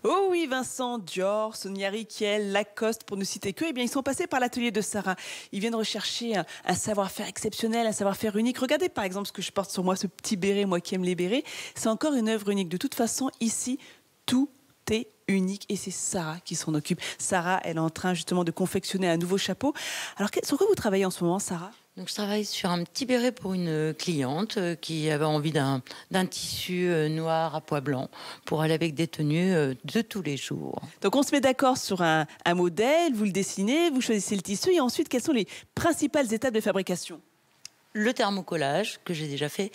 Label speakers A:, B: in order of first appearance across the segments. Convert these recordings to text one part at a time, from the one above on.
A: Oh oui, Vincent, Dior, Sonia Rykiel, Lacoste, pour ne citer que, eh bien, ils sont passés par l'atelier de Sarah. Ils viennent rechercher un savoir-faire exceptionnel, un savoir-faire unique. Regardez par exemple ce que je porte sur moi, ce petit béret, moi qui aime les bérets. C'est encore une œuvre unique. De toute façon, ici, tout est unique et c'est Sarah qui s'en occupe. Sarah, elle est en train justement de confectionner un nouveau chapeau. Alors, sur quoi vous travaillez en ce moment, Sarah ?
B: Donc, je travaille sur un petit béret pour une cliente qui avait envie d'un tissu noir à pois blanc pour aller avec des tenues de tous les jours.
A: Donc on se met d'accord sur un modèle, vous le dessinez, vous choisissez le tissu et ensuite quelles sont les principales étapes de fabrication ?
B: Le thermocollage que j'ai déjà fait,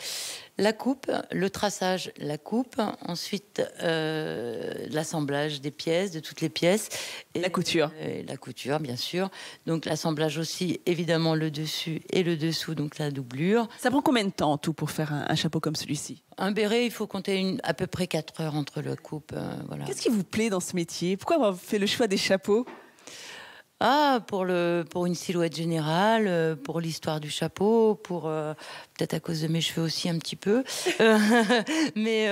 B: la coupe, le traçage, la coupe, ensuite l'assemblage des pièces, de toutes les pièces. Et
A: la couture.
B: La couture, bien sûr. Donc l'assemblage aussi, évidemment, le dessus et le dessous, donc la doublure.
A: Ça prend combien de temps en tout pour faire un chapeau comme celui-ci ?
B: Un béret, il faut compter à peu près 4 heures entre la coupe. Voilà.
A: Qu'est-ce qui vous plaît dans ce métier ? Pourquoi avoir fait le choix des chapeaux ?
B: Pour une silhouette générale, pour l'histoire du chapeau, peut-être à cause de mes cheveux aussi un petit peu, mais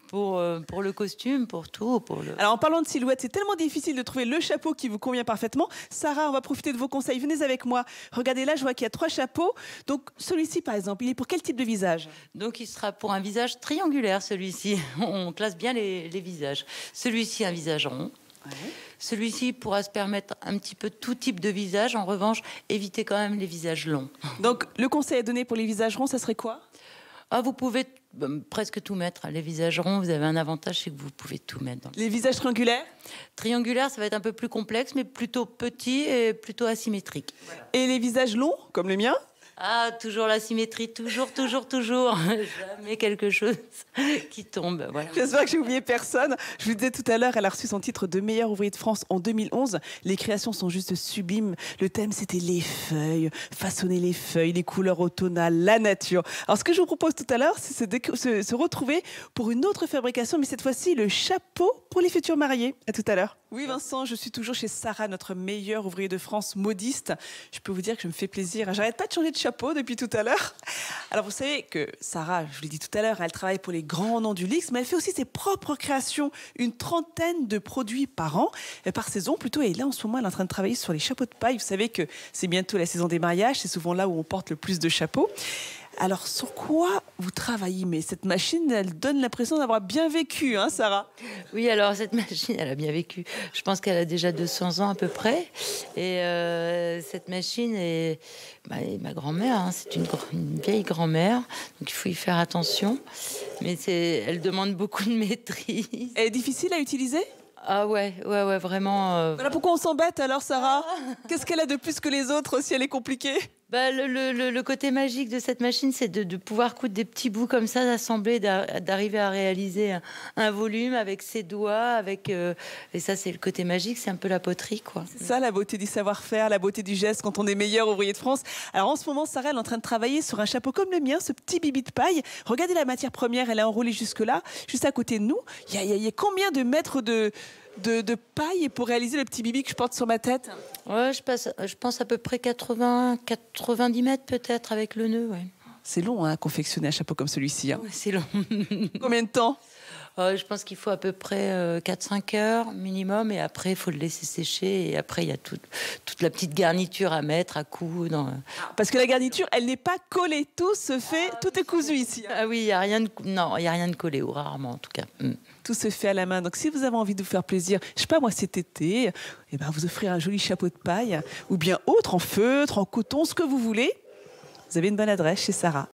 B: pour le costume, pour tout.
A: Alors en parlant de silhouette, c'est tellement difficile de trouver le chapeau qui vous convient parfaitement. Sarah, on va profiter de vos conseils. Venez avec moi. Regardez là, je vois qu'il y a 3 chapeaux. Donc celui-ci, par exemple, il est pour quel type de visage ?
B: Donc il sera pour un visage triangulaire, celui-ci. On classe bien les visages. Celui-ci, un visage rond. Ouais. Celui-ci pourra se permettre un petit peu tout type de visage. En revanche, évitez quand même les visages longs.
A: Donc, le conseil à donner pour les visages ronds, ça serait quoi ?
B: Vous pouvez presque tout mettre. Les visages ronds, vous avez un avantage, c'est que vous pouvez tout mettre.
A: Les visages triangulaires ?
B: Triangulaires, ça va être un peu plus complexe, mais plutôt petit et plutôt asymétrique.
A: Voilà. Et les visages longs, comme le mien ?
B: Toujours la symétrie, toujours. Jamais quelque chose qui tombe. Voilà.
A: J'espère que j'ai oublié personne. Je vous disais tout à l'heure, elle a reçu son titre de meilleur ouvrier de France en 2011. Les créations sont juste sublimes. Le thème, c'était les feuilles, façonner les feuilles, les couleurs automnales, la nature. Alors, ce que je vous propose tout à l'heure, c'est se retrouver pour une autre fabrication, mais cette fois-ci, le chapeau pour les futurs mariés. À tout à l'heure. Oui, Vincent, je suis toujours chez Sarah, notre meilleur ouvrier de France modiste. Je peux vous dire que je me fais plaisir. J'arrête pas de changer de chapeau depuis tout à l'heure. Alors, vous savez que Sarah, je vous l'ai dit tout à l'heure, elle travaille pour les grands noms du luxe, mais elle fait aussi ses propres créations. Une trentaine de produits par an, par saison plutôt. Et là, en ce moment, elle est en train de travailler sur les chapeaux de paille. Vous savez que c'est bientôt la saison des mariages. C'est souvent là où on porte le plus de chapeaux. Alors, sur quoi vous travaillez ? Mais cette machine, elle donne l'impression d'avoir bien vécu, hein, Sarah ?
B: Oui, alors cette machine, elle a bien vécu. Je pense qu'elle a déjà 200 ans à peu près. Et cette machine est ma grand-mère, hein, c'est une vieille grand-mère. Donc, il faut y faire attention. Mais elle demande beaucoup de maîtrise.
A: Elle est difficile à utiliser ?
B: Ouais, vraiment.
A: Voilà pourquoi on s'embête alors, Sarah ? Qu'est-ce qu'elle a de plus que les autres si elle est compliquée ?
B: Le côté magique de cette machine, c'est de pouvoir coudre des petits bouts comme ça, d'assembler, d'arriver à réaliser un volume avec ses doigts, et ça, c'est le côté magique, c'est un peu la poterie, quoi.
A: C'est ça, la beauté du savoir-faire, la beauté du geste quand on est meilleur ouvrier de France. Alors en ce moment, Sarah, elle est en train de travailler sur un chapeau comme le mien, ce petit bibi de paille. Regardez la matière première, elle est enroulée jusque-là, juste à côté de nous. Il y a combien de mètres de paille pour réaliser le petit bibi que je porte sur ma tête ?
B: Ouais, je pense à peu près 90 mètres peut-être avec le nœud. Ouais.
A: C'est long à confectionner un chapeau comme celui-ci. Hein.
B: Ouais, c'est long.
A: Combien de temps ?
B: Je pense qu'il faut à peu près 4-5 heures minimum, et après il faut le laisser sécher, et après il y a toute la petite garniture à mettre, à coudre.
A: Parce que la garniture, elle n'est pas collée, tout se fait, tout est cousu ici. Hein.
B: Ah oui, il y a rien de collé, ou rarement en tout cas.
A: Tout se fait à la main. Donc si vous avez envie de vous faire plaisir, je sais pas moi cet été, vous offrir un joli chapeau de paille, ou bien autre, en feutre, en coton, ce que vous voulez. Vous avez une bonne adresse chez Sarah.